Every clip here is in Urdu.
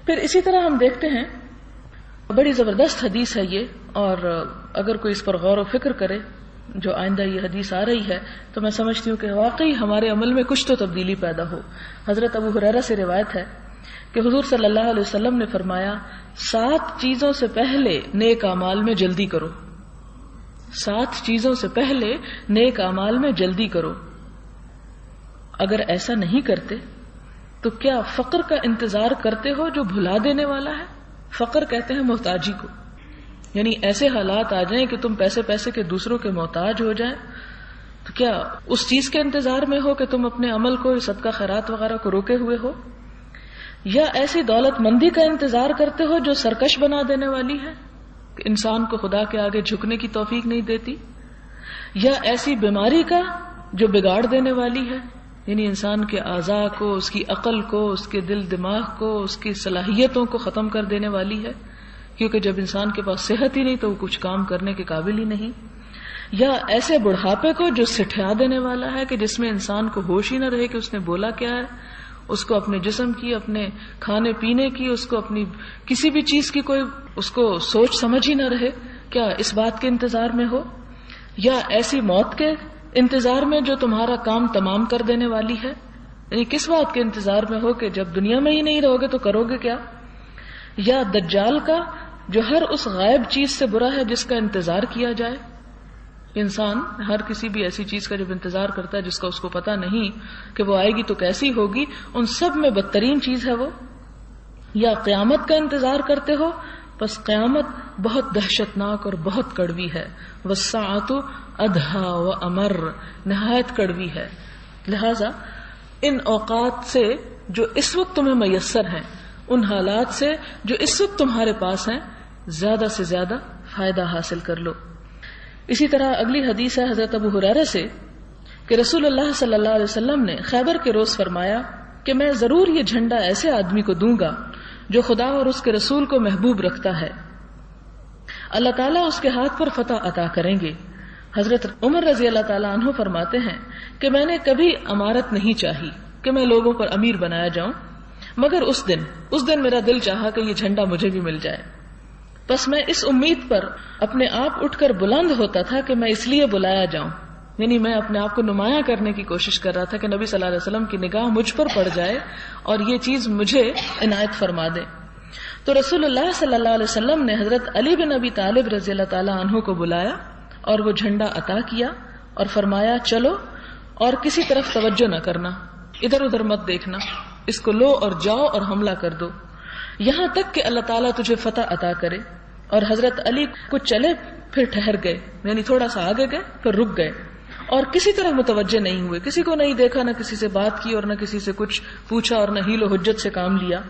پھر اسی طرح ہم دیکھتے ہیں، بڑی زبردست حدیث ہے یہ، اور اگر کوئی اس پر غور و فکر کرے، جو آئندہ یہ حدیث آ رہی ہے، تو میں سمجھتی ہوں کہ واقعی ہمارے عمل میں کچھ تو تبدیلی پیدا ہو۔ حضرت ابو ہریرہ سے روایت ہے کہ حضور صلی اللہ علیہ وسلم نے فرمایا، 7 چیزوں سے پہلے نیک اعمال میں جلدی کرو، 7 چیزوں سے پہلے نیک اعمال میں جلدی کرو، اگر ایسا نہیں کرتے تو کیا فقر کا انتظار کرتے ہو جو بھلا دینے والا ہے؟ فقر کہتے ہیں محتاجی کو، یعنی ایسے حالات آ جائیں کہ تم پیسے کے دوسروں کے محتاج ہو جائیں، تو کیا اس چیز کے انتظار میں ہو کہ تم اپنے عمل کو، صدقہ خیرات وغیرہ کو روکے ہوئے ہو؟ یا ایسی دولت مندی کا انتظار کرتے ہو جو سرکش بنا دینے والی ہے، کہ انسان کو خدا کے آگے جھکنے کی توفیق نہیں دیتی؟ یا ایسی بیماری کا جو بگاڑ دینے والی ہے، یعنی انسان کے اعضاء کو، اس کی عقل کو، اس کے دل دماغ کو، اس کی صلاحیتوں کو ختم کر دینے والی ہے، کیونکہ جب انسان کے پاس صحت ہی نہیں تو وہ کچھ کام کرنے کے قابل ہی نہیں؟ یا ایسے بڑھاپے کو جو سٹھا دینے والا ہے، کہ جس میں انسان کو ہوش ہی نہ رہے کہ اس نے بولا کیا ہے، اس کو اپنے جسم کی، اپنے کھانے پینے کی، اس کو اپنی کسی بھی چیز کی کوئی اس کو سوچ سمجھ ہی نہ رہے، کیا اس بات کے انتظار میں ہو؟ یا ایسی موت کے انتظار میں جو تمہارا کام تمام کر دینے والی ہے، یعنی کس بات کے انتظار میں ہو کہ جب دنیا میں ہی نہیں رہو گے تو کرو گے کیا؟ یا دجال کا جو ہر اس غائب چیز سے برا ہے جس کا انتظار کیا جائے، انسان ہر کسی بھی ایسی چیز کا جب انتظار کرتا ہے جس کا اس کو پتا نہیں کہ وہ آئے گی تو کیسی ہوگی، ان سب میں بدترین چیز ہے وہ۔ یا قیامت کا انتظار کرتے ہو، بس قیامت بہت دہشتناک اور بہت کڑوی ہے، وَالسَّاعَةُ أَدْهَىٰ وَأَمَرُّ، نہایت کڑوی ہے۔ لہذا ان اوقات سے جو اس وقت تمہیں میسر ہیں، ان حالات سے جو اس وقت تمہارے پاس ہیں، زیادہ سے زیادہ فائدہ حاصل کر لو۔ اسی طرح اگلی حدیث ہے حضرت ابو ہریرہ سے کہ رسول اللہ صلی اللہ علیہ وسلم نے خیبر کے روز فرمایا کہ میں ضرور یہ جھنڈا ایسے آدمی کو دوں گا جو خدا اور اس کے رسول کو محبوب رکھتا ہے، اللہ تعالیٰ اس کے ہاتھ پر فتح عطا کریں گے۔ حضرت عمر رضی اللہ تعالیٰ عنہ فرماتے ہیں کہ میں نے کبھی امارت نہیں چاہی کہ میں لوگوں پر امیر بنایا جاؤں، مگر اس دن میرا دل چاہا کہ یہ جھنڈا مجھے بھی مل جائے، بس میں اس امید پر اپنے آپ اٹھ کر بلند ہوتا تھا کہ میں اس لیے بلایا جاؤں، یعنی میں اپنے آپ کو نمایاں کرنے کی کوشش کر رہا تھا کہ نبی صلی اللہ علیہ وسلم کی نگاہ مجھ پر پڑ جائے اور یہ چیز مجھے عنایت فرما دے۔ تو رسول اللہ صلی اللہ علیہ وسلم نے حضرت علی بن ابی طالب رضی اللہ تعالیٰ عنہ کو بلایا اور وہ جھنڈا عطا کیا اور فرمایا چلو اور کسی طرف توجہ نہ کرنا، ادھر ادھر مت دیکھنا، اس کو لو اور جاؤ اور حملہ کر دو یہاں تک کہ اللہ تعالیٰ تجھے فتح عطا کرے۔ اور حضرت علی کچھ چلے پھر ٹھہر گئے، یعنی تھوڑا سا آگے گئے پھر رک گئے اور کسی طرح متوجہ نہیں ہوئے، کسی کو نہیں دیکھا، نہ کسی سے بات کی اور نہ کسی سے کچھ پوچھا اور نہ حیل و حجت سے کام لیا۔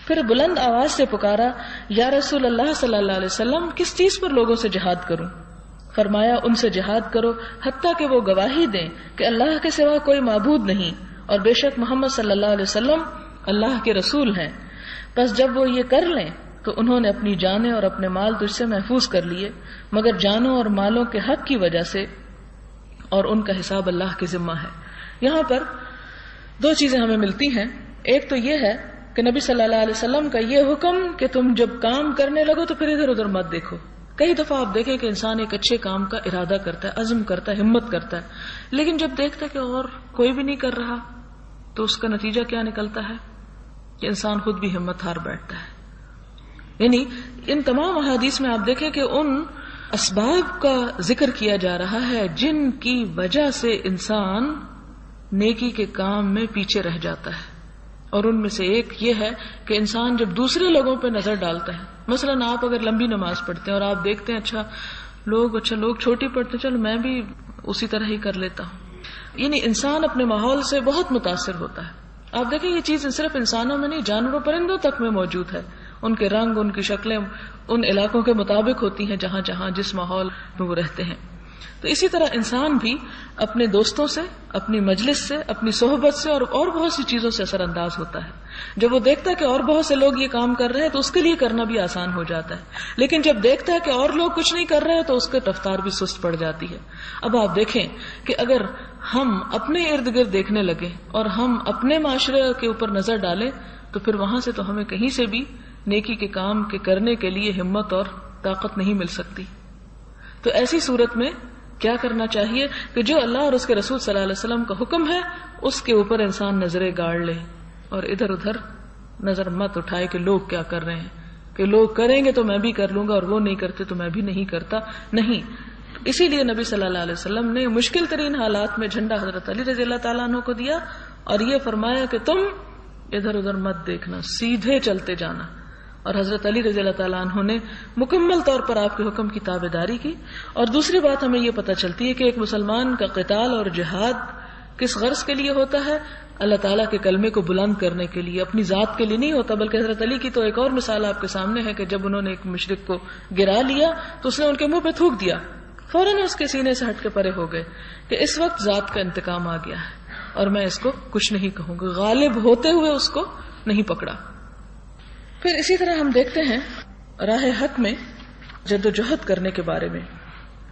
پھر بلند آواز سے پکارا، یا رسول اللہ صلی اللہ علیہ وسلم کس چیز پر لوگوں سے جہاد کروں؟ فرمایا ان سے جہاد کرو حتیٰ کہ وہ گواہی دیں کہ اللہ کے سوا کوئی معبود نہیں اور بے شک محمد صلی اللہ علیہ وسلم اللہ کے رسول ہیں۔ بس جب وہ یہ کر لیں تو انہوں نے اپنی جانیں اور اپنے مال تجھ سے محفوظ کر لیے، مگر جانوں اور مالوں کے حق کی وجہ سے، اور ان کا حساب اللہ کے ذمہ ہے۔ یہاں پر 2 چیزیں ہمیں ملتی ہیں، ایک تو یہ ہے کہ نبی صلی اللہ علیہ وسلم کا یہ حکم کہ تم جب کام کرنے لگو تو پھر ادھر ادھر مت دیکھو۔ کئی دفعہ آپ دیکھیں کہ انسان ایک اچھے کام کا ارادہ کرتا ہے، عزم کرتا ہے، ہمت کرتا ہے، لیکن جب دیکھتا ہے کہ اور کوئی بھی نہیں کر رہا تو اس کا نتیجہ کیا نکلتا ہے کہ انسان خود بھی ہمت ہار بیٹھتا ہے۔ یعنی ان تمام احادیث میں آپ دیکھیں کہ ان اسباب کا ذکر کیا جا رہا ہے جن کی وجہ سے انسان نیکی کے کام میں پیچھے رہ جاتا ہے، اور ان میں سے ایک یہ ہے کہ انسان جب دوسرے لوگوں پہ نظر ڈالتا ہے، مثلا آپ اگر لمبی نماز پڑھتے ہیں اور آپ دیکھتے ہیں اچھا لوگ چھوٹی پڑھتے ہیں، چلو میں بھی اسی طرح ہی کر لیتا ہوں، یعنی انسان اپنے ماحول سے بہت متاثر ہوتا ہے۔ آپ دیکھیں یہ چیز صرف انسانوں میں نہیں، جانوروں پرندوں تک میں موجود ہے، ان کے رنگ، ان کی شکلیں ان علاقوں کے مطابق ہوتی ہیں جہاں جہاں جس ماحول میں وہ رہتے ہیں۔ تو اسی طرح انسان بھی اپنے دوستوں سے، اپنی مجلس سے، اپنی صحبت سے اور بہت سی چیزوں سے اثر انداز ہوتا ہے۔ جب وہ دیکھتا ہے کہ اور بہت سے لوگ یہ کام کر رہے ہیں تو اس کے لیے کرنا بھی آسان ہو جاتا ہے، لیکن جب دیکھتا ہے کہ اور لوگ کچھ نہیں کر رہے ہیں تو اس کی رفتار بھی سست پڑ جاتی ہے۔ اب آپ دیکھیں کہ اگر ہم اپنے ارد گرد دیکھنے لگے اور ہم اپنے معاشرے کے اوپر نظر ڈالیں تو پھر وہاں سے تو ہمیں کہیں سے بھی نیکی کے کام کے کرنے کے لیے ہمت اور طاقت نہیں مل سکتی. تو ایسی صورت میں کیا کرنا چاہیے کہ جو اللہ اور اس کے رسول صلی اللہ علیہ وسلم کا حکم ہے اس کے اوپر انسان نظریں گاڑ لے اور ادھر ادھر نظر مت اٹھائے کہ لوگ کیا کر رہے ہیں، کہ لوگ کریں گے تو میں بھی کر لوں گا اور وہ نہیں کرتے تو میں بھی نہیں کرتا. نہیں، اسی لیے نبی صلی اللہ علیہ وسلم نے مشکل ترین حالات میں جھنڈا حضرت علی رضی اللہ تعالیٰ عنہ کو دیا اور یہ فرمایا کہ تم ادھر ادھر مت دیکھنا، سیدھے چلتے جانا. اور حضرت علی رضی اللہ تعالیٰ عنہ نے مکمل طور پر آپ کے حکم کی تابعداری کی. اور دوسری بات ہمیں یہ پتہ چلتی ہے کہ ایک مسلمان کا قتال اور جہاد کس غرض کے لیے ہوتا ہے؟ اللہ تعالیٰ کے کلمے کو بلند کرنے کے لیے، اپنی ذات کے لیے نہیں ہوتا. بلکہ حضرت علی کی تو ایک اور مثال آپ کے سامنے ہے کہ جب انہوں نے ایک مشرک کو گرا لیا تو اس نے ان کے منہ پہ تھوک دیا، فوراً اس کے سینے سے ہٹ کے پرے ہو گئے کہ اس وقت ذات کا انتقام آ گیا ہے اور میں اس کو کچھ نہیں کہوں گا. غالب ہوتے ہوئے اس کو نہیں پکڑا. پھر اسی طرح ہم دیکھتے ہیں راہ حق میں جد و جہد کرنے کے بارے میں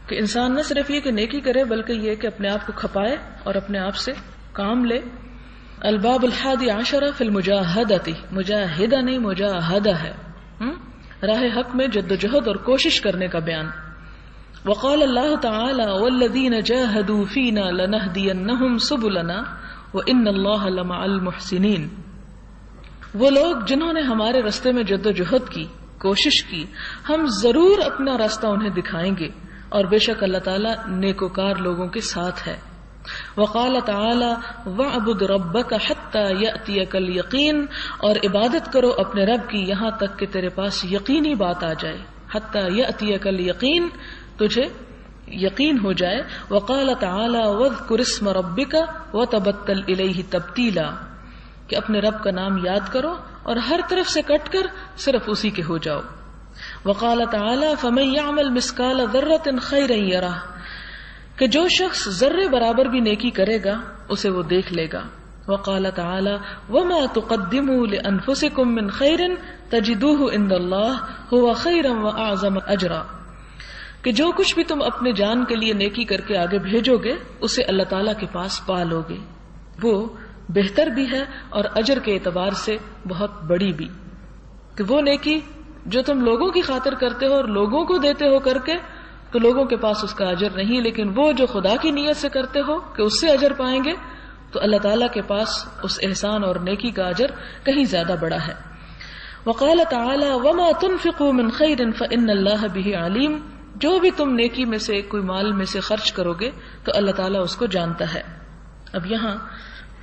کہ انسان نہ صرف یہ کہ نیکی کرے بلکہ یہ کہ اپنے آپ کو کھپائے اور اپنے آپ سے کام لے. الباب الحادی عشرہ فی المجاہدۃ، مجاہدہ نہیں مجاہدہ ہے، راہ حق میں جد و جہد اور کوشش کرنے کا بیان. وقال اللہ تعالی والذین جاہدوا فینا لنہدینہم سبلنا وان اللہ لمع المحسنین. وہ لوگ جنہوں نے ہمارے راستے میں جد و جہد کی، کوشش کی، ہم ضرور اپنا راستہ انہیں دکھائیں گے اور بے شک اللہ تعالیٰ نیکوکار لوگوں کے ساتھ ہے. وقال تعالی وَاعْبُدْ رَبَّكَ حَتَّى يَأْتِيَكَ الْيَقِينُ، اور عبادت کرو اپنے رب کی یہاں تک کہ تیرے پاس یقینی بات آ جائے. حَتَّى يَأْتِيَكَ الْيَقِينُ، تجھے یقین ہو جائے. وقال تعالی وَاذْكُرِ اسْمَ رَبِّكَ وَتَبَتَّلْ إِلَيْهِ تَبْتِيلًا، کہ اپنے رب کا نام یاد کرو اور ہر طرف سے کٹ کر صرف اسی کے ہو جاؤ. وقال تعالی فَمَن يَعْمَلْ مِثْقَالَ ذَرَّةٍ خَيْرًا يَرَهُ، کہ جو شخص ذرے برابر بھی نیکی کرے گا اسے وہ دیکھ لے گا. وقال تعالی وما تقدموا لانفسکم من خیر تجدوه عند اللہ هو خیرا واعظم اجرا، کہ جو کچھ بھی تم اپنے جان کے لیے نیکی کر کے آگے بھیجو گے اسے اللہ تعالیٰ کے پاس پا لو گے، وہ بہتر بھی ہے اور اجر کے اعتبار سے بہت بڑی بھی. کہ وہ نیکی جو تم لوگوں کی خاطر کرتے ہو اور لوگوں کو دیتے ہو کر کے تو لوگوں کے پاس اس کا اجر نہیں، لیکن وہ جو خدا کی نیت سے کرتے ہو کہ اس سے اجر پائیں گے تو اللہ تعالیٰ کے پاس اس احسان اور نیکی کا اجر کہیں زیادہ بڑا ہے. وقال تعالی وما تنفقوا من خیر فإن اللہ بہ علیم، جو بھی تم نیکی میں سے کوئی مال میں سے خرچ کرو گے تو اللہ تعالیٰ اس کو جانتا ہے. اب یہاں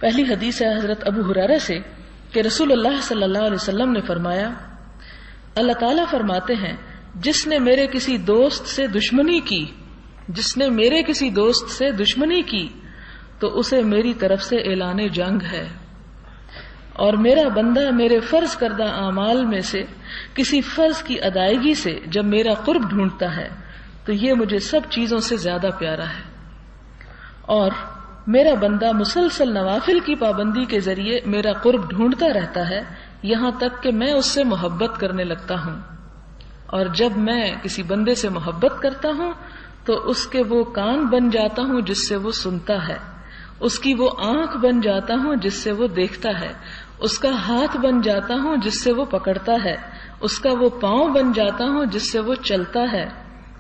پہلی حدیث ہے حضرت ابو ہریرہ سے کہ رسول اللہ صلی اللہ علیہ وسلم نے فرمایا، اللہ تعالیٰ فرماتے ہیں جس نے میرے کسی دوست سے دشمنی کی، جس نے میرے کسی دوست سے دشمنی کی تو اسے میری طرف سے اعلان جنگ ہے، اور میرا بندہ میرے فرض کردہ اعمال میں سے کسی فرض کی ادائیگی سے جب میرا قرب ڈھونڈتا ہے تو یہ مجھے سب چیزوں سے زیادہ پیارا ہے. اور میرا بندہ مسلسل نوافل کی پابندی کے ذریعے میرا قرب ڈھونڈتا رہتا ہے یہاں تک کہ میں اس سے محبت کرنے لگتا ہوں، اور جب میں کسی بندے سے محبت کرتا ہوں تو اس کے وہ کان بن جاتا ہوں جس سے وہ سنتا ہے، اس کی وہ آنکھ بن جاتا ہوں جس سے وہ دیکھتا ہے، اس کا ہاتھ بن جاتا ہوں جس سے وہ پکڑتا ہے، اس کا وہ پاؤں بن جاتا ہوں جس سے وہ چلتا ہے،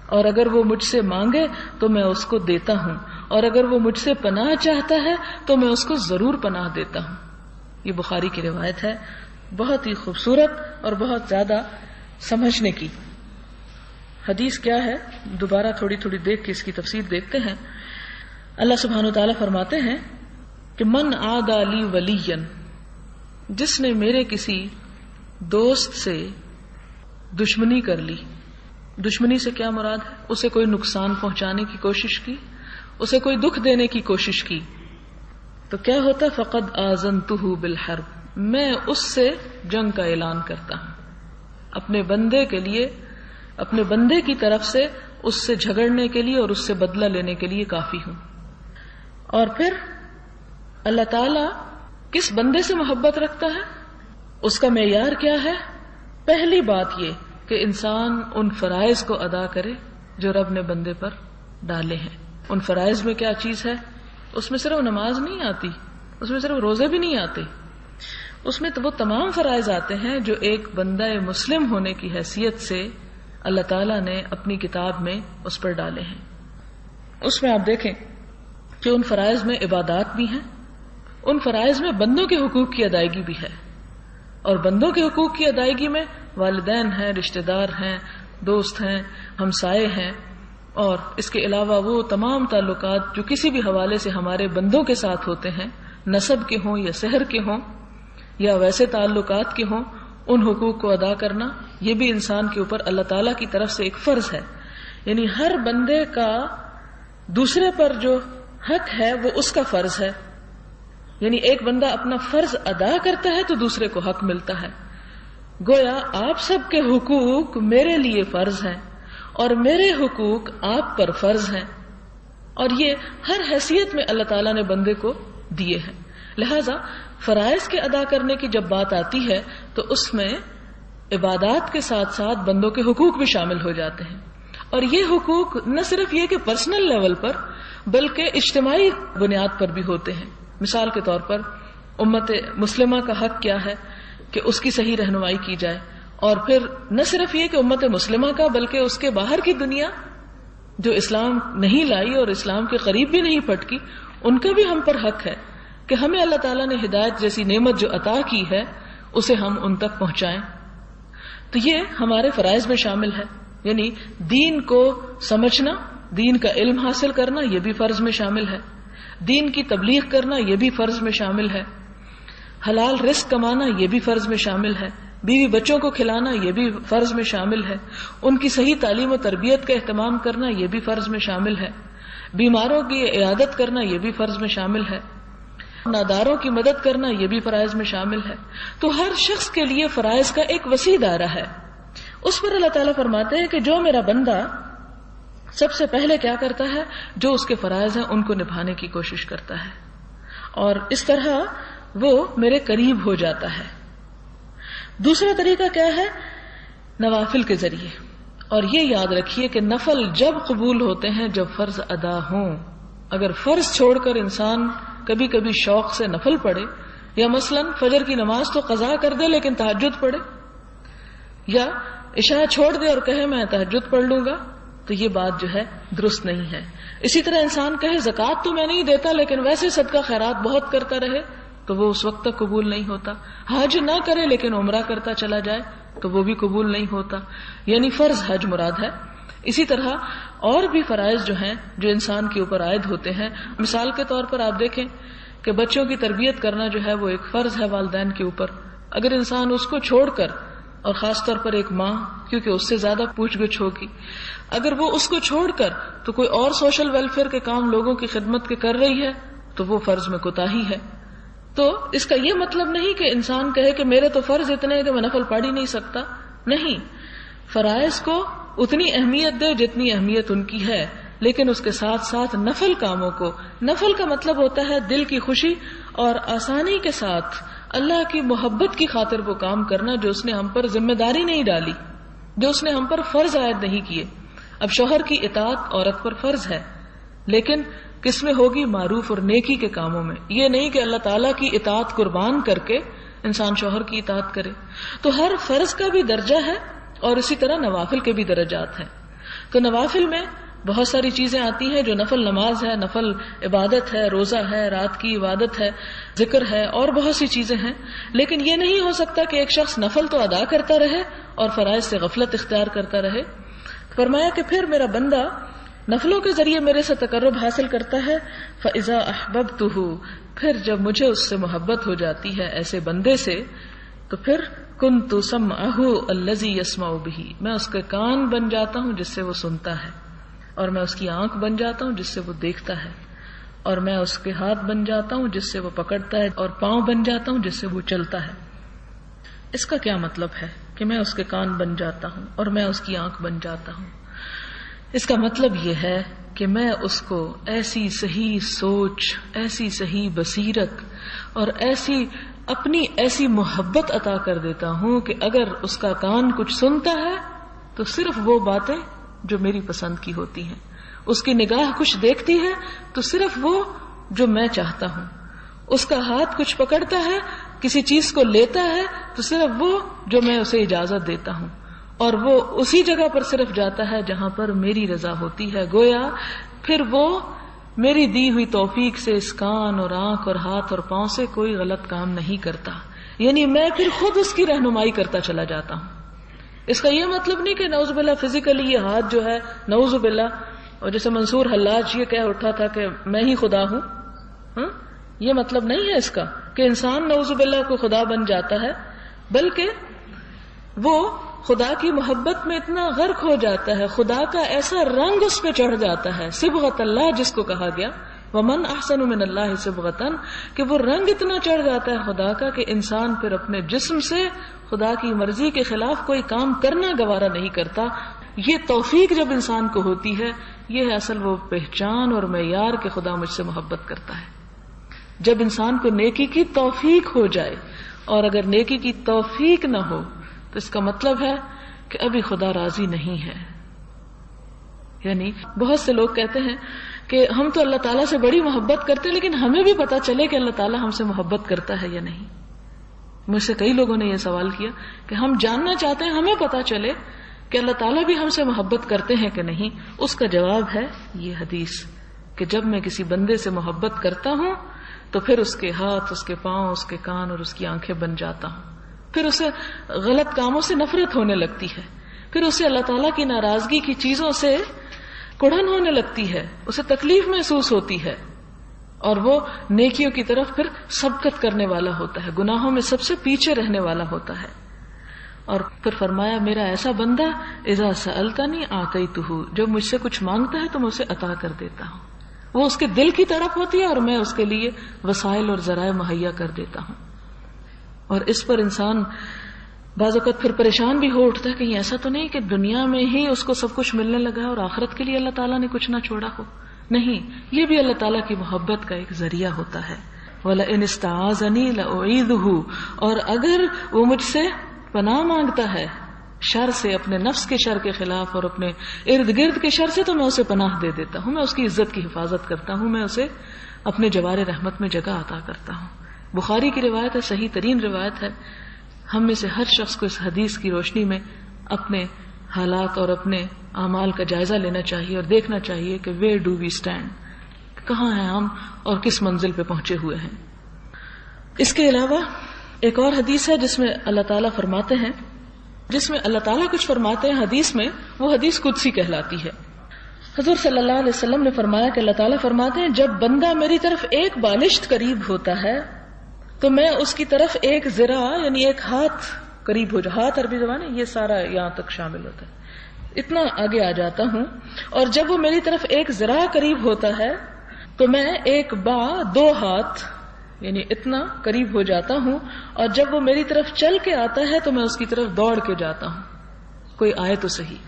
اور اگر وہ مجھ سے مانگے تو میں اس کو دیتا ہوں، اور اگر وہ مجھ سے پناہ چاہتا ہے تو میں اس کو ضرور پناہ دیتا ہوں. یہ بخاری کی روایت ہے، بہت ہی خوبصورت اور بہت زیادہ سمجھنے کی. حدیث کیا ہے دوبارہ تھوڑی تھوڑی دیکھ کے اس کی تفسیر دیکھتے ہیں. اللہ سبحانہ وتعالیٰ فرماتے ہیں کہ من عادی لی ولیا، جس نے میرے کسی دوست سے دشمنی کر لی. دشمنی سے کیا مراد ہے؟ اسے کوئی نقصان پہنچانے کی کوشش کی، اسے کوئی دکھ دینے کی کوشش کی تو کیا ہوتا؟ فقد آذنتہ بالحرب، میں اس سے جنگ کا اعلان کرتا ہوں. اپنے بندے کے لیے، اپنے بندے کی طرف سے اس سے جھگڑنے کے لیے اور اس سے بدلہ لینے کے لیے کافی ہوں. اور پھر اللہ تعالی کس بندے سے محبت رکھتا ہے، اس کا معیار کیا ہے؟ پہلی بات یہ کہ انسان ان فرائض کو ادا کرے جو رب نے بندے پر ڈالے ہیں. ان فرائض میں کیا چیز ہے؟ اس میں صرف نماز نہیں آتی، اس میں صرف روزے بھی نہیں آتے. اس میں تو وہ تمام فرائض آتے ہیں جو ایک بندہ مسلم ہونے کی حیثیت سے اللہ تعالیٰ نے اپنی کتاب میں اس پر ڈالے ہیں. اس میں آپ دیکھیں کہ ان فرائض میں عبادات بھی ہیں، ان فرائض میں بندوں کے حقوق کی ادائیگی بھی ہے، اور بندوں کے حقوق کی ادائیگی میں والدین ہیں، رشتہ دار ہیں، دوست ہیں، ہمسائے ہیں، اور اس کے علاوہ وہ تمام تعلقات جو کسی بھی حوالے سے ہمارے بندوں کے ساتھ ہوتے ہیں، نسب کے ہوں یا سحر کے ہوں یا ویسے تعلقات کے ہوں، ان حقوق کو ادا کرنا یہ بھی انسان کے اوپر اللہ تعالیٰ کی طرف سے ایک فرض ہے. یعنی ہر بندے کا دوسرے پر جو حق ہے وہ اس کا فرض ہے. یعنی ایک بندہ اپنا فرض ادا کرتا ہے تو دوسرے کو حق ملتا ہے. گویا آپ سب کے حقوق میرے لیے فرض ہیں اور میرے حقوق آپ پر فرض ہیں، اور یہ ہر حیثیت میں اللہ تعالیٰ نے بندے کو دیے ہیں. لہذا فرائض کے ادا کرنے کی جب بات آتی ہے تو اس میں عبادات کے ساتھ ساتھ بندوں کے حقوق بھی شامل ہو جاتے ہیں. اور یہ حقوق نہ صرف یہ کہ پرسنل لیول پر بلکہ اجتماعی بنیاد پر بھی ہوتے ہیں. مثال کے طور پر امت مسلمہ کا حق کیا ہے کہ اس کی صحیح رہنمائی کی جائے، اور پھر نہ صرف یہ کہ امت مسلمہ کا بلکہ اس کے باہر کی دنیا جو اسلام نہیں لائی اور اسلام کے قریب بھی نہیں پٹکی، ان کا بھی ہم پر حق ہے کہ ہمیں اللہ تعالیٰ نے ہدایت جیسی نعمت جو عطا کی ہے اسے ہم ان تک پہنچائیں. تو یہ ہمارے فرائض میں شامل ہے. یعنی دین کو سمجھنا، دین کا علم حاصل کرنا یہ بھی فرض میں شامل ہے، دین کی تبلیغ کرنا یہ بھی فرض میں شامل ہے، حلال رزق کمانا یہ بھی فرض میں شامل ہے، بیوی بچوں کو کھلانا یہ بھی فرض میں شامل ہے، ان کی صحیح تعلیم و تربیت کا اہتمام کرنا یہ بھی فرض میں شامل ہے، بیماروں کی عیادت کرنا یہ بھی فرض میں شامل ہے، ناداروں کی مدد کرنا یہ بھی فرائض میں شامل ہے. تو ہر شخص کے لیے فرائض کا ایک وسیع دائرہ ہے. اس پر اللہ تعالیٰ فرماتے ہیں کہ جو میرا بندہ سب سے پہلے کیا کرتا ہے، جو اس کے فرائض ہیں ان کو نبھانے کی کوشش کرتا ہے، اور اس طرح وہ میرے قریب ہو جاتا ہے. دوسرا طریقہ کیا ہے؟ نوافل کے ذریعے. اور یہ یاد رکھیے کہ نفل جب قبول ہوتے ہیں جب فرض ادا ہوں. اگر فرض چھوڑ کر انسان کبھی کبھی شوق سے نفل پڑھے، یا مثلا فجر کی نماز تو قضا کر دے لیکن تہجد پڑھے، یا عشاء چھوڑ دے اور کہے میں تہجد پڑھ لوں گا، تو یہ بات جو ہے درست نہیں ہے. اسی طرح انسان کہے زکوٰۃ تو میں نہیں دیتا لیکن ویسے صدقہ خیرات بہت کرتا رہے، تو وہ اس وقت تک قبول نہیں ہوتا. حج نہ کرے لیکن عمرہ کرتا چلا جائے تو وہ بھی قبول نہیں ہوتا. یعنی فرض حج مراد ہے. اسی طرح اور بھی فرائض جو ہیں جو انسان کے اوپر عائد ہوتے ہیں. مثال کے طور پر آپ دیکھیں کہ بچوں کی تربیت کرنا جو ہے وہ ایک فرض ہے والدین کے اوپر. اگر انسان اس کو چھوڑ کر، اور خاص طور پر ایک ماں کیونکہ اس سے زیادہ پوچھ گچھ ہوگی، اگر وہ اس کو چھوڑ کر تو کوئی اور سوشل ویلفیئر کے کام لوگوں کی خدمت کے کر رہی ہے تو وہ فرض میں کوتاہی ہے. تو اس کا یہ مطلب نہیں کہ انسان کہے کہ میرے تو فرض اتنے ہیں کہ میں نفل پڑھ ہی نہیں سکتا. نہیں، فرائض کو اتنی اہمیت دے جتنی اہمیت ان کی ہے، لیکن اس کے ساتھ ساتھ نفل کاموں کو، نفل کا مطلب ہوتا ہے دل کی خوشی اور آسانی کے ساتھ اللہ کی محبت کی خاطر وہ کام کرنا جو اس نے ہم پر ذمہ داری نہیں ڈالی، جو اس نے ہم پر فرض عائد نہیں کیے. اب شوہر کی اطاعت عورت پر فرض ہے، لیکن کس میں ہوگی؟ معروف اور نیکی کے کاموں میں. یہ نہیں کہ اللہ تعالیٰ کی اطاعت قربان کر کے انسان شوہر کی اطاعت کرے. تو ہر فرض کا بھی درجہ ہے اور اسی طرح نوافل کے بھی درجات ہیں. تو نوافل میں بہت ساری چیزیں آتی ہیں جو نفل نماز ہے، نفل عبادت ہے، روزہ ہے، رات کی عبادت ہے، ذکر ہے، اور بہت سی چیزیں ہیں. لیکن یہ نہیں ہو سکتا کہ ایک شخص نفل تو ادا کرتا رہے اور فرائض سے غفلت اختیار کرتا رہے. فرمایا کہ پھر میرا بندہ نفلوں کے ذریعے میرے سے تقرب حاصل کرتا ہے. فَإِذَا أَحْبَبْتُهُ، پھر جب مجھے اس سے محبت ہو جاتی ہے ایسے بندے سے، تو پھر كُنْتُ سَمْعَهُ الَّذِي يَسْمَعُ بِهِ، میں اس کے کان بن جاتا ہوں جس سے وہ سنتا ہے، اور میں اس کی آنکھ بن جاتا ہوں جس سے وہ دیکھتا ہے، اور میں اس کے ہاتھ بن جاتا ہوں جس سے وہ پکڑتا ہے، اور پاؤں بن جاتا ہوں جس سے وہ چلتا ہے. اس کا کیا مطلب ہے کہ میں اس کے کان بن جاتا ہوں اور میں اس کی آنکھ بن جاتا ہوں؟ اس کا مطلب یہ ہے کہ میں اس کو ایسی صحیح سوچ، ایسی صحیح بصیرت اور ایسی محبت عطا کر دیتا ہوں کہ اگر اس کا کان کچھ سنتا ہے تو صرف وہ باتیں جو میری پسند کی ہوتی ہیں، اس کی نگاہ کچھ دیکھتی ہے تو صرف وہ جو میں چاہتا ہوں، اس کا ہاتھ کچھ پکڑتا ہے کسی چیز کو لیتا ہے تو صرف وہ جو میں اسے اجازت دیتا ہوں، اور وہ اسی جگہ پر صرف جاتا ہے جہاں پر میری رضا ہوتی ہے. گویا پھر وہ میری دی ہوئی توفیق سے اس کان اور آنکھ اور ہاتھ اور پاؤں سے کوئی غلط کام نہیں کرتا، یعنی میں پھر خود اس کی رہنمائی کرتا چلا جاتا ہوں. اس کا یہ مطلب نہیں کہ نعوذ باللہ فزیکلی یہ ہاتھ جو ہے نعوذ باللہ، اور جیسے منصور حلاج یہ کہہ اٹھا تھا کہ میں ہی خدا ہوں، یہ مطلب نہیں ہے اس کا کہ انسان نعوذ باللہ کو خدا بن جاتا ہے، بلکہ وہ خدا کی محبت میں اتنا غرق ہو جاتا ہے، خدا کا ایسا رنگ اس پہ چڑھ جاتا ہے، صبغت اللہ جس کو کہا گیا، ومن احسن من اللہ صبغتن، کہ وہ رنگ اتنا چڑھ جاتا ہے خدا کا کہ انسان پھر اپنے جسم سے خدا کی مرضی کے خلاف کوئی کام کرنا گوارا نہیں کرتا. یہ توفیق جب انسان کو ہوتی ہے، یہ ہے اصل وہ پہچان اور معیار کہ خدا مجھ سے محبت کرتا ہے. جب انسان کو نیکی کی توفیق ہو جائے، اور اگر نیکی کی توفیق نہ ہو تو اس کا مطلب ہے کہ ابھی خدا راضی نہیں ہے. یعنی بہت سے لوگ کہتے ہیں کہ ہم تو اللہ تعالیٰ سے بڑی محبت کرتے ہیں، لیکن ہمیں بھی پتا چلے کہ اللہ تعالیٰ ہم سے محبت کرتا ہے یا نہیں. مجھ سے کئی لوگوں نے یہ سوال کیا کہ ہم جاننا چاہتے ہیں، ہمیں پتا چلے کہ اللہ تعالیٰ بھی ہم سے محبت کرتے ہیں کہ نہیں. اس کا جواب ہے یہ حدیث کہ جب میں کسی بندے سے محبت کرتا ہوں تو پھر اس کے ہاتھ، اس کے پاؤں، اس کے کان اور اس کی آنکھیں بن جاتا ہوں. پھر اسے غلط کاموں سے نفرت ہونے لگتی ہے، پھر اسے اللہ تعالیٰ کی ناراضگی کی چیزوں سے کڑھن ہونے لگتی ہے، اسے تکلیف محسوس ہوتی ہے، اور وہ نیکیوں کی طرف پھر سبقت کرنے والا ہوتا ہے، گناہوں میں سب سے پیچھے رہنے والا ہوتا ہے. اور پھر فرمایا میرا ایسا بندہ اذا سألتنی آتیتہ، جب مجھ سے کچھ مانگتا ہے تو میں اسے عطا کر دیتا ہوں. وہ اس کے دل کی طرف ہوتی ہے اور میں اس کے لیے وسائل اور ذرائع مہیا کر دیتا ہوں. اور اس پر انسان بعض اوقات پھر پریشان بھی ہو اٹھتا ہے کہیں ایسا تو نہیں کہ دنیا میں ہی اس کو سب کچھ ملنے لگا ہے اور آخرت کے لیے اللہ تعالیٰ نے کچھ نہ چھوڑا ہو. نہیں، یہ بھی اللہ تعالیٰ کی محبت کا ایک ذریعہ ہوتا ہے. وَلَئِنِ اسْتَعَاذَنِي لَأُعِيذُهُ، اور اگر وہ مجھ سے پناہ مانگتا ہے شر سے، اپنے نفس کے شر کے خلاف اور اپنے ارد گرد کے شر سے، تو میں اسے پناہ دے دیتا ہوں، میں اس کی عزت کی حفاظت کرتا ہوں، میں اسے اپنے جوار رحمت میں جگہ عطا کرتا ہوں. بخاری کی روایت ہے، صحیح ترین روایت ہے. ہم میں سے ہر شخص کو اس حدیث کی روشنی میں اپنے حالات اور اپنے اعمال کا جائزہ لینا چاہیے اور دیکھنا چاہیے کہ ویئر ڈو وی اسٹینڈ، کہاں ہیں ہم اور کس منزل پہ پہنچے ہوئے ہیں. اس کے علاوہ ایک اور حدیث ہے جس میں اللہ تعالیٰ فرماتے ہیں، جس میں اللہ تعالیٰ کچھ فرماتے ہیں حدیث میں، وہ حدیث قدسی کہلاتی ہے. حضور صلی اللہ علیہ وسلم نے فرمایا کہ اللہ تعالیٰ فرماتے ہیں جب بندہ میری طرف ایک بالشت قریب ہوتا ہے تو میں اس کی طرف ایک ذرا یعنی ایک ہاتھ قریب ہو جائے. ہاتھ عربی زبان ہے، یہ سارا یہاں تک شامل ہوتا ہے، اتنا آگے آ جاتا ہوں. اور جب وہ میری طرف ایک ذرا قریب ہوتا ہے تو میں ایک با دو ہاتھ یعنی اتنا قریب ہو جاتا ہوں. اور جب وہ میری طرف چل کے آتا ہے تو میں اس کی طرف دوڑ کے جاتا ہوں. کوئی آئے تو صحیح.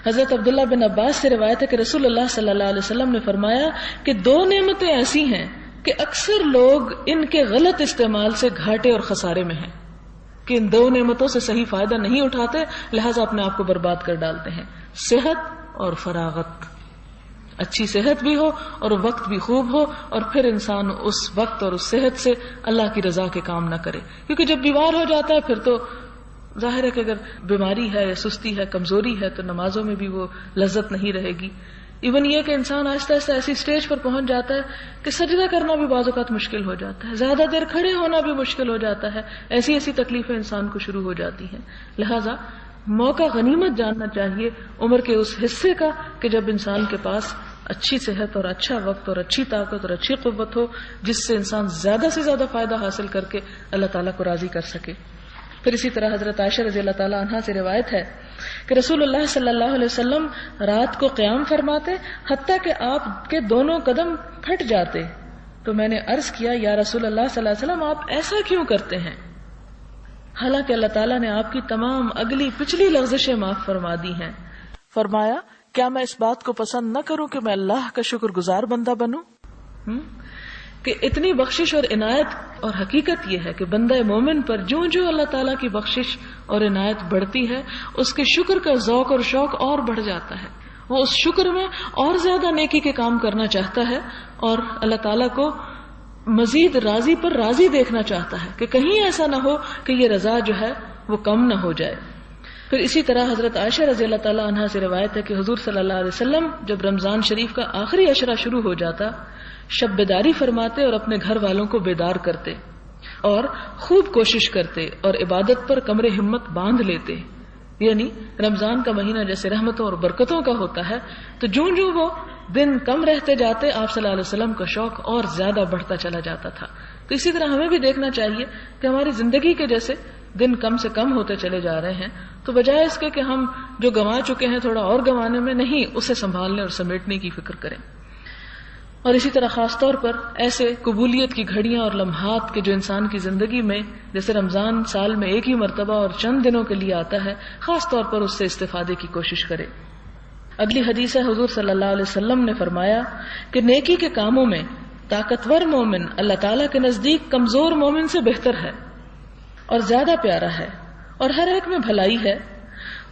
حضرت عبداللہ بن عباس سے روایت ہے کہ رسول اللہ صلی اللہ علیہ وسلم نے فرمایا کہ دو نعمتیں ایسی ہیں کہ اکثر لوگ ان کے غلط استعمال سے گھاٹے اور خسارے میں ہیں، کہ ان دو نعمتوں سے صحیح فائدہ نہیں اٹھاتے، لہذا اپنے آپ کو برباد کر ڈالتے ہیں. صحت اور فراغت، اچھی صحت بھی ہو اور وقت بھی خوب ہو، اور پھر انسان اس وقت اور اس صحت سے اللہ کی رضا کے کام نہ کرے. کیونکہ جب بیمار ہو جاتا ہے پھر تو ظاہر ہے کہ اگر بیماری ہے یا سستی ہے، کمزوری ہے، تو نمازوں میں بھی وہ لذت نہیں رہے گی. ایون یہ کہ انسان آہستہ آہستہ ایسی سٹیج پر پہنچ جاتا ہے کہ سجدہ کرنا بھی بعض اوقات مشکل ہو جاتا ہے، زیادہ دیر کھڑے ہونا بھی مشکل ہو جاتا ہے. ایسی ایسی تکلیفیں انسان کو شروع ہو جاتی ہیں. لہذا موقع غنیمت جاننا چاہیے عمر کے اس حصے کا کہ جب انسان کے پاس اچھی صحت اور اچھا وقت اور اچھی طاقت اور اچھی قوت ہو، جس سے انسان زیادہ سے زیادہ فائدہ حاصل کر کے اللہ تعالیٰ کو راضی کر سکے. پھر اسی طرح حضرت عائشہ رضی اللہ تعالیٰ عنہا سے روایت ہے کہ رسول اللہ صلی اللہ علیہ وسلم رات کو قیام فرماتے حتیٰ کہ آپ کے دونوں قدم پھٹ جاتے. تو میں نے عرض کیا یا رسول اللہ صلی اللہ علیہ وسلم آپ ایسا کیوں کرتے ہیں؟ حالانکہ اللہ تعالیٰ نے آپ کی تمام اگلی پچھلی لغزشیں معاف فرما دی ہیں. فرمایا کیا میں اس بات کو پسند نہ کروں کہ میں اللہ کا شکر گزار بندہ بنوں؟ کہ اتنی بخشش اور عنایت، اور حقیقت یہ ہے کہ بندہ مومن پر جو جو اللہ تعالیٰ کی بخشش اور عنایت بڑھتی ہے اس کے شکر کا ذوق اور شوق اور بڑھ جاتا ہے. وہ اس شکر میں اور زیادہ نیکی کے کام کرنا چاہتا ہے اور اللہ تعالیٰ کو مزید راضی پر راضی دیکھنا چاہتا ہے کہ کہیں ایسا نہ ہو کہ یہ رضا جو ہے وہ کم نہ ہو جائے. پھر اسی طرح حضرت عائشہ رضی اللہ تعالی عنہا سے روایت ہے کہ حضور صلی اللہ علیہ وسلم جب رمضان شریف کا آخری عشرہ شروع ہو جاتا شب بیداری فرماتے اور اپنے گھر والوں کو بیدار کرتے اور خوب کوشش کرتے اور عبادت پر کمر ہمت باندھ لیتے. یعنی رمضان کا مہینہ جیسے رحمتوں اور برکتوں کا ہوتا ہے تو جوں وہ دن کم رہتے جاتے آپ صلی اللہ علیہ وسلم کا شوق اور زیادہ بڑھتا چلا جاتا تھا. تو اسی طرح ہمیں بھی دیکھنا چاہیے کہ ہماری زندگی کے جیسے دن کم سے کم ہوتے چلے جا رہے ہیں تو بجائے اس کے کہ ہم جو گنوا چکے ہیں تھوڑا اور گنوانے میں نہیں، اسے سنبھالنے اور سمیٹنے کی فکر کریں. اور اسی طرح خاص طور پر ایسے قبولیت کی گھڑیاں اور لمحات کے جو انسان کی زندگی میں جیسے رمضان سال میں ایک ہی مرتبہ اور چند دنوں کے لیے آتا ہے، خاص طور پر اس سے استفادے کی کوشش کرے. اگلی حدیث ہے حضور صلی اللہ علیہ وسلم نے فرمایا کہ نیکی کے کاموں میں طاقتور مومن اللہ تعالیٰ کے نزدیک کمزور مومن سے بہتر ہے اور زیادہ پیارا ہے اور ہر ایک میں بھلائی ہے.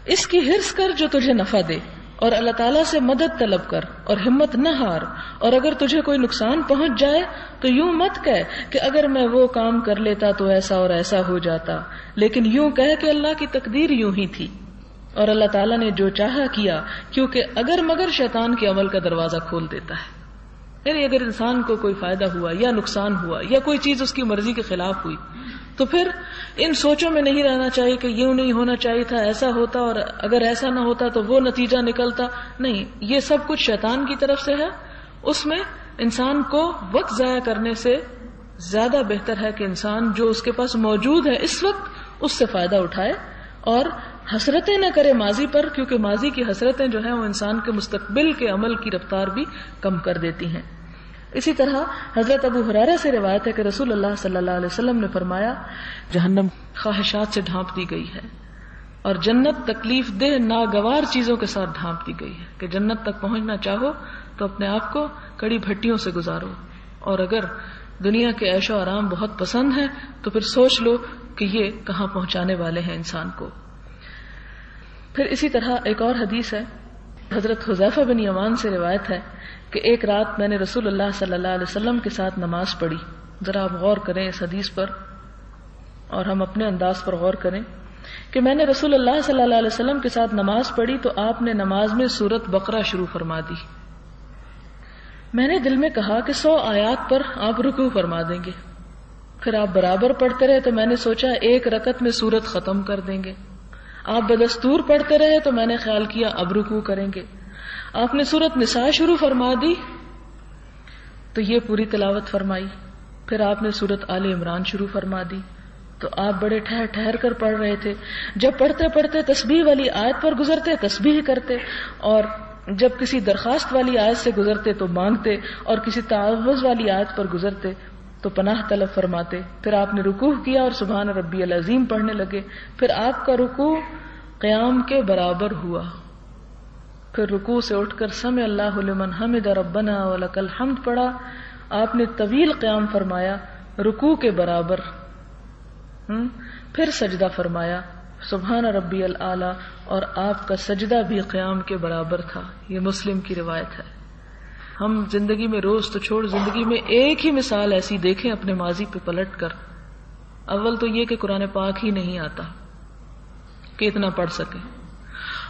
اس کی حرص کر جو تجھے نفع دے اور اللہ تعالیٰ سے مدد طلب کر اور ہمت نہ ہار، اور اگر تجھے کوئی نقصان پہنچ جائے تو یوں مت کہہ کہ اگر میں وہ کام کر لیتا تو ایسا اور ایسا ہو جاتا، لیکن یوں کہہ کہ اللہ کی تقدیر یوں ہی تھی اور اللہ تعالیٰ نے جو چاہا کیا، کیونکہ اگر مگر شیطان کے عمل کا دروازہ کھول دیتا ہے. یعنی اگر انسان کو کوئی فائدہ ہوا یا نقصان ہوا یا کوئی چیز اس کی مرضی کے خلاف ہوئی تو پھر ان سوچوں میں نہیں رہنا چاہیے کہ یوں نہیں ہونا چاہیے تھا، ایسا ہوتا اور اگر ایسا نہ ہوتا تو وہ نتیجہ نکلتا. نہیں، یہ سب کچھ شیطان کی طرف سے ہے. اس میں انسان کو وقت ضائع کرنے سے زیادہ بہتر ہے کہ انسان جو اس کے پاس موجود ہے اس وقت اس سے فائدہ اٹھائے اور حسرتیں نہ کرے ماضی پر، کیونکہ ماضی کی حسرتیں جو ہیں وہ انسان کے مستقبل کے عمل کی رفتار بھی کم کر دیتی ہیں. اسی طرح حضرت ابو ہریرہ سے روایت ہے کہ رسول اللہ صلی اللہ علیہ وسلم نے فرمایا جہنم خواہشات سے ڈھانپ دی گئی ہے اور جنت تکلیف دہ ناگوار چیزوں کے ساتھ ڈھانپ دی گئی ہے کہ جنت تک پہنچنا چاہو تو اپنے آپ کو کڑی بھٹیوں سے گزارو، اور اگر دنیا کے عیش و آرام بہت پسند ہے تو پھر سوچ لو کہ یہ کہاں پہنچانے والے ہیں انسان کو. پھر اسی طرح ایک اور حدیث ہے حضرت حذیفہ بن یمان سے روایت ہے کہ ایک رات میں نے رسول اللہ صلی اللہ علیہ وسلم کے ساتھ نماز پڑھی. ذرا آپ غور کریں اس حدیث پر اور ہم اپنے انداز پر غور کریں کہ میں نے رسول اللہ صلی اللہ علیہ وسلم کے ساتھ نماز پڑھی تو آپ نے نماز میں سورت بقرہ شروع فرما دی. میں نے دل میں کہا کہ 100 آیات پر آپ رکوع فرما دیں گے. پھر آپ برابر پڑھتے رہے تو میں نے سوچا ایک رکعت میں سورت ختم کر دیں گے. آپ بدستور پڑھتے رہے تو میں نے خیال کیا اب رکوع کریں گے. آپ نے سورت نساء شروع فرما دی تو یہ پوری تلاوت فرمائی. پھر آپ نے سورت آل عمران شروع فرما دی تو آپ بڑے ٹھہر ٹھہر کر پڑھ رہے تھے. جب پڑھتے پڑھتے تسبیح والی آیت پر گزرتے تسبیح کرتے، اور جب کسی درخواست والی آیت سے گزرتے تو مانگتے، اور کسی تعوذ والی آیت پر گزرتے تو پناہ طلب فرماتے. پھر آپ نے رکوع کیا اور سبحان ربی العظیم پڑھنے لگے. پھر آپ کا رکوع قیام کے برابر ہوا. پھر رکوع سے اٹھ کر سمع اللہ لمن حمد ربنا ولک الحمد پڑھا. آپ نے طویل قیام فرمایا رکوع کے برابر. پھر سجدہ فرمایا سبحان ربی الاعلی، اور آپ کا سجدہ بھی قیام کے برابر تھا. یہ مسلم کی روایت ہے. ہم زندگی میں روز تو چھوڑ زندگی میں ایک ہی مثال ایسی دیکھیں اپنے ماضی پہ پلٹ کر. اول تو یہ کہ قرآن پاک ہی نہیں آتا کہ اتنا پڑھ سکے،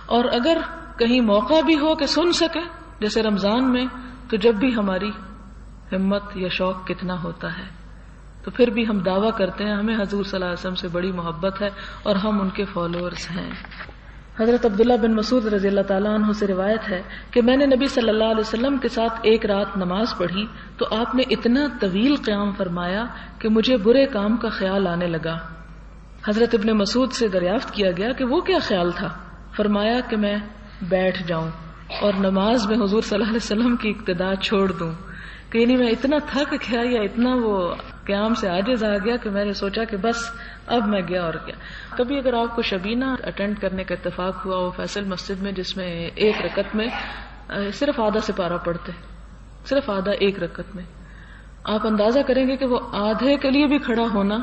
اور اگر کہیں موقع بھی ہو کہ سن سکے جیسے رمضان میں، تو جب بھی ہماری ہمت یا شوق کتنا ہوتا ہے تو پھر بھی ہم دعویٰ کرتے ہیں ہمیں حضور صلی اللہ علیہ وسلم سے بڑی محبت ہے اور ہم ان کے فالوورز ہیں. حضرت عبداللہ بن مسعود رضی اللہ تعالیٰ عنہ سے روایت ہے کہ میں نے نبی صلی اللہ علیہ وسلم کے ساتھ ایک رات نماز پڑھی تو آپ نے اتنا طویل قیام فرمایا کہ مجھے برے کام کا خیال آنے لگا. حضرت ابن مسعود سے دریافت کیا گیا کہ وہ کیا خیال تھا؟ فرمایا کہ میں بیٹھ جاؤں اور نماز میں حضور صلی اللہ علیہ وسلم کی اقتداء چھوڑ دوں. کہ یعنی میں اتنا تھک گیا یا اتنا وہ قیام سے عاجز آ گیا کہ میں نے سوچا کہ بس اب میں گیا اور کیا. کبھی اگر آپ کو شبینہ اٹینڈ کرنے کا اتفاق ہوا ہو فیصل مسجد میں، جس میں ایک رکعت میں صرف آدھا سپارہ پڑھتے، صرف آدھا ایک رکعت میں، آپ اندازہ کریں گے کہ وہ آدھے کے لیے بھی کھڑا ہونا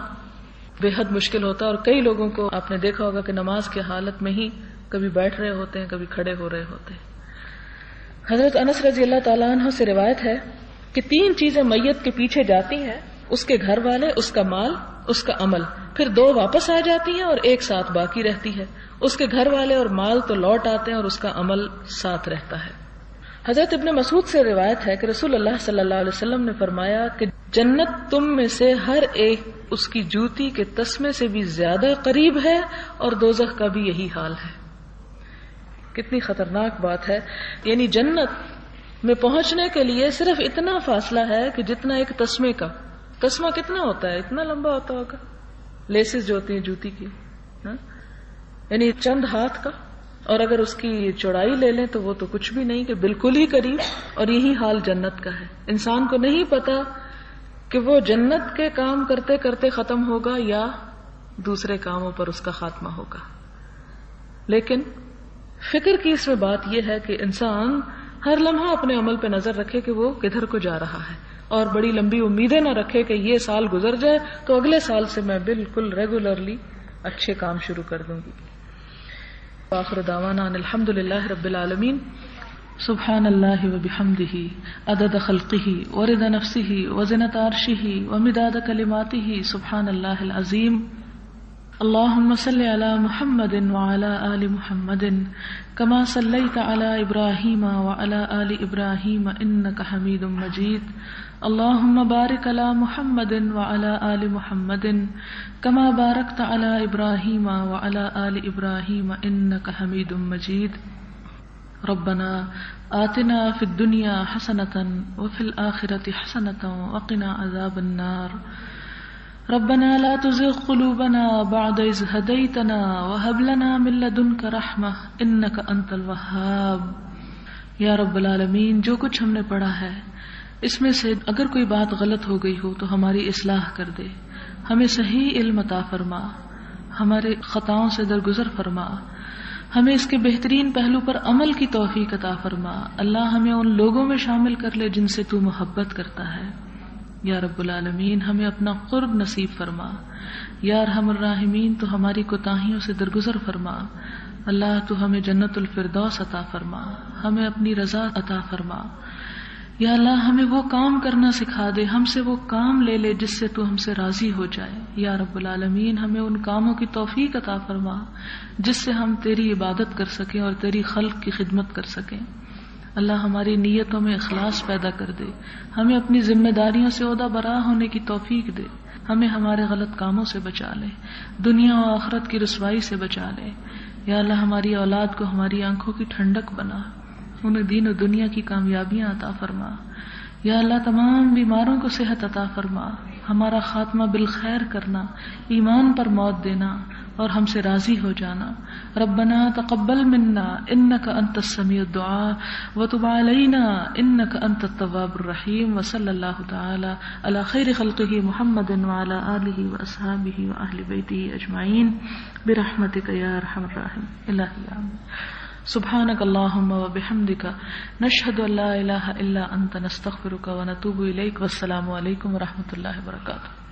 بے حد مشکل ہوتا ہے. اور کئی لوگوں کو آپ نے دیکھا ہوگا کہ نماز کی حالت میں ہی کبھی بیٹھ رہے ہوتے ہیں، کبھی کھڑے ہو رہے ہوتے ہیں. حضرت انس رضی اللہ تعالیٰ عنہ سے روایت ہے کہ 3 چیزیں میت کے پیچھے جاتی ہیں، اس کے گھر والے، اس کا مال، اس کا عمل، پھر 2 واپس آ جاتی ہیں اور 1 ساتھ باقی رہتی ہے۔ اس کے گھر والے اور مال تو لوٹ آتے ہیں اور اس کا عمل ساتھ رہتا ہے۔ حضرت ابن مسعود سے روایت ہے کہ رسول اللہ صلی اللہ علیہ وسلم نے فرمایا کہ جنت تم میں سے ہر ایک اس کی جوتی کے تسمے سے بھی زیادہ قریب ہے اور دوزخ کا بھی یہی حال ہے۔ کتنی خطرناک بات ہے، یعنی جنت میں پہنچنے کے لیے صرف اتنا فاصلہ ہے کہ جتنا ایک تسمے کا، تسمہ کتنا ہوتا ہے؟ اتنا لمبا ہوتا ہوگا، لیسز جو ہوتی ہیں جوتی کی، یعنی چند ہاتھ کا، اور اگر اس کی چوڑائی لے لیں تو وہ تو کچھ بھی نہیں، کہ بالکل ہی قریب۔ اور یہی حال جنت کا ہے۔ انسان کو نہیں پتا کہ وہ جنت کے کام کرتے کرتے ختم ہوگا یا دوسرے کاموں پر اس کا خاتمہ ہوگا، لیکن فکر کی اس میں بات یہ ہے کہ انسان ہر لمحہ اپنے عمل پہ نظر رکھے کہ وہ کدھر کو جا رہا ہے، اور بڑی لمبی امیدیں نہ رکھے کہ یہ سال گزر جائے تو اگلے سال سے میں بالکل ریگولرلی اچھے کام شروع کر دوں گی۔ وآخر دعوانا ان الحمد للہ رب العالمین۔ سبحان اللہ وبحمدہ عدد خلقہ ورضا نفسہ وزنۃ عرشہ ومداد کلماتہ سبحان اللہ العظیم۔ اللهم صل على محمد وعلى آل محمد كما صليت على إبراهيم وعلى آل إبراهيم إنك حميد مجيد اللهم بارك على محمد وعلى آل محمد كما باركت على إبراهيم وعلى آل إبراهيم إنك حميد مجيد ربنا آتنا في الدنيا حسنة وفي الآخرة حسنة وقنا عذاب النار ربنا لا تزغ قلوبنا بعد إذ هديتنا وهب لنا من لدنك رحمة إنك أنت الوهاب۔ یا رب العالمین، جو کچھ ہم نے پڑھا ہے اس میں سے اگر کوئی بات غلط ہو گئی ہو تو ہماری اصلاح کر دے، ہمیں صحیح علم عطا فرما، ہمارے خطاؤں سے درگزر فرما، ہمیں اس کے بہترین پہلو پر عمل کی توفیق عطا فرما۔ اللہ ہمیں ان لوگوں میں شامل کر لے جن سے تو محبت کرتا ہے۔ یا رب العالمین، ہمیں اپنا قرب نصیب فرما۔ یا ارحم الراحمین، تو ہماری کوتاہیوں سے درگزر فرما۔ اللہ تو ہمیں جنت الفردوس عطا فرما، ہمیں اپنی رضا عطا فرما۔ یا اللہ ہمیں وہ کام کرنا سکھا دے، ہم سے وہ کام لے لے جس سے تو ہم سے راضی ہو جائے۔ یا رب العالمین، ہمیں ان کاموں کی توفیق عطا فرما جس سے ہم تیری عبادت کر سکیں اور تیری خلق کی خدمت کر سکیں۔ اللہ ہماری نیتوں میں اخلاص پیدا کر دے، ہمیں اپنی ذمہ داریوں سے عہدہ برا ہونے کی توفیق دے، ہمیں ہمارے غلط کاموں سے بچا لے، دنیا و آخرت کی رسوائی سے بچا لے۔ یا اللہ ہماری اولاد کو ہماری آنکھوں کی ٹھنڈک بنا، انہیں دین و دنیا کی کامیابیاں عطا فرما۔ یا اللہ تمام بیماروں کو صحت عطا فرما، ہمارا خاتمہ بالخیر کرنا، ایمان پر موت دینا اور ہم سے راضی ہو جانا۔ ربنا تقبل منا انك انت السميع الدعاء وتب علينا انك انت التواب الرحيم وصلى الله تعالى على خير خلقه محمد وعلى آله واصحابه واهل بيته اجمعين برحمتك يا ارحم الراحمين۔ الہی سبحانك اللهم وبحمدك نشهد ان لا اله الا انت نستغفرك ونتوب اليك۔ والسلام علیکم ورحمۃ اللہ وبرکاتہ۔